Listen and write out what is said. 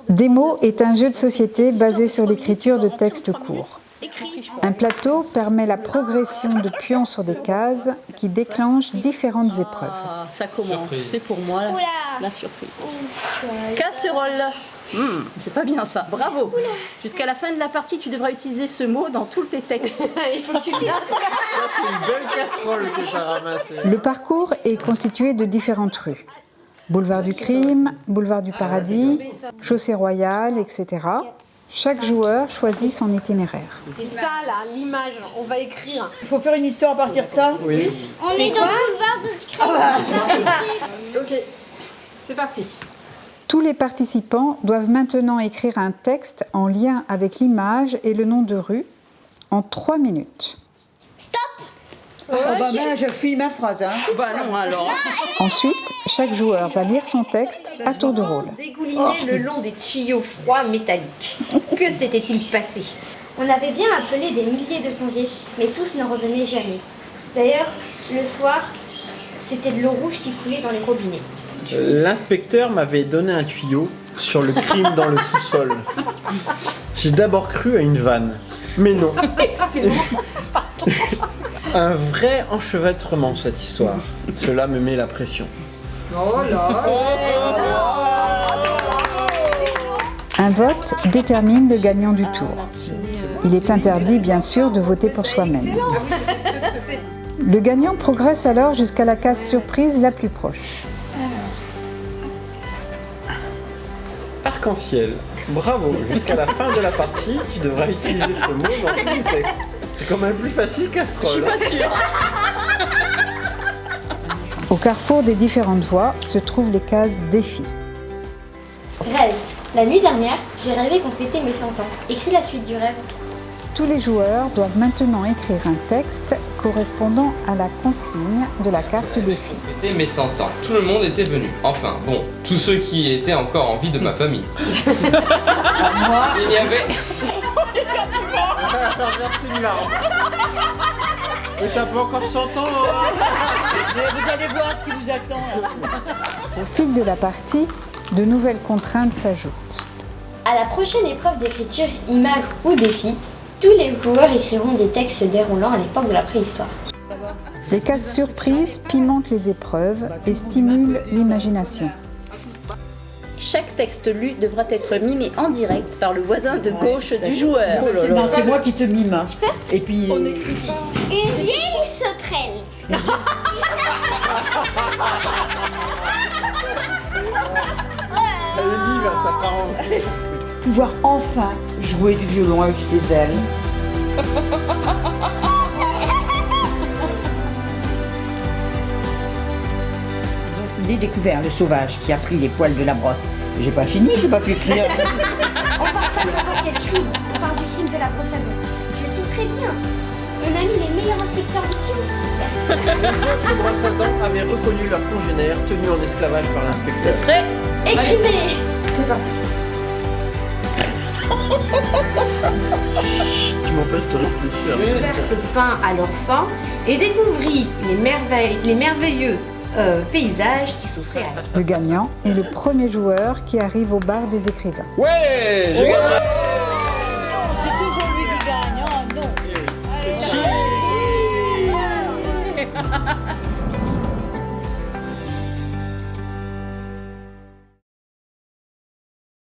Démo est un jeu de société basé sur l'écriture de textes courts. Un plateau permet la progression de pions sur des cases qui déclenchent différentes épreuves. Ça commence, c'est pour moi la surprise. Casserole. C'est pas bien ça, bravo. Jusqu'à la fin de la partie, tu devras utiliser ce mot dans tous tes textes. Il faut que tu dises. C'est une belle casserole que tu as ramassée. Le parcours est constitué de différentes rues. Boulevard du Crime, Boulevard du Paradis, Chaussée Royale, etc. Chaque joueur choisit son itinéraire. C'est ça là, l'image. On va écrire. Il faut faire une histoire à partir de ça. Oui. On est dans le boulevard du Crime. Ok, c'est parti. Tous les participants doivent maintenant écrire un texte en lien avec l'image et le nom de rue en 3 minutes. Je finis ma phrase. Hein. Bah non alors. Ensuite, chaque joueur va lire son texte à tour de rôle. Dégouliner le long des tuyaux froids métalliques. Que s'était-il passé? On avait bien appelé des milliers de plombiers, mais tous ne revenaient jamais. D'ailleurs, le soir, c'était de l'eau rouge qui coulait dans les robinets. L'inspecteur m'avait donné un tuyau sur le crime dans le sous-sol. J'ai d'abord cru à une vanne, mais non. Un vrai enchevêtrement cette histoire. Cela me met la pression. Un vote détermine le gagnant du tour. Il est interdit, bien sûr, de voter pour soi-même. Le gagnant progresse alors jusqu'à la case surprise la plus proche. Arc-en-ciel. Bravo. Jusqu'à la fin de la partie, tu devras utiliser ce mot dans tous les textes. C'est quand même plus facile casserole. Pas sûr. Au carrefour des différentes voies se trouvent les cases défis. Rêve. La nuit dernière, j'ai rêvé qu'on fêtait mes 100 ans. Écris la suite du rêve. Tous les joueurs doivent maintenant écrire un texte correspondant à la consigne de la carte défi. C'était mes 100 ans. Tout le monde était venu. Enfin, bon, tous ceux qui étaient encore en vie de ma famille. Il y avait... Merci Milan. Mais t'as pas encore 100 ans. Vous allez voir ce qui vous attend. Là. Au fil de la partie, de nouvelles contraintes s'ajoutent. À la prochaine épreuve d'écriture, image ou défi, tous les joueurs écriront des textes se déroulant à l'époque de la préhistoire. Les cases surprises pimentent les épreuves et stimulent l'imagination. Chaque texte lu devra être mimé en direct par le voisin de gauche du joueur. Non, c'est moi qui te mime. Hein. Et puis. Une vieille sauterelle. Ça le dit, ça part en... Pouvoir enfin jouer du violon avec ses ailes. Il est découvert, le sauvage, qui a pris les poils de la brosse. J'ai pas fini, j'ai pas pu écrire. On parle pas de quel film. On parle du film de la brosse à dents. Je le sais très bien. On a mis les meilleurs inspecteurs dessus. Les autres brosses à dents avaient reconnu leur congénère tenu en esclavage par l'inspecteur. Prêt? Écrivez. C'est parti. Tu m'empêches de réfléchir. Couvercle peint à leur fin et découvrit les merveilleux paysages qui s'offraient à eux. Le gagnant est le premier joueur qui arrive au bar des écrivains. Ouais, j'ai gagné. C'est toujours lui qui gagne. Oh non. Cheers.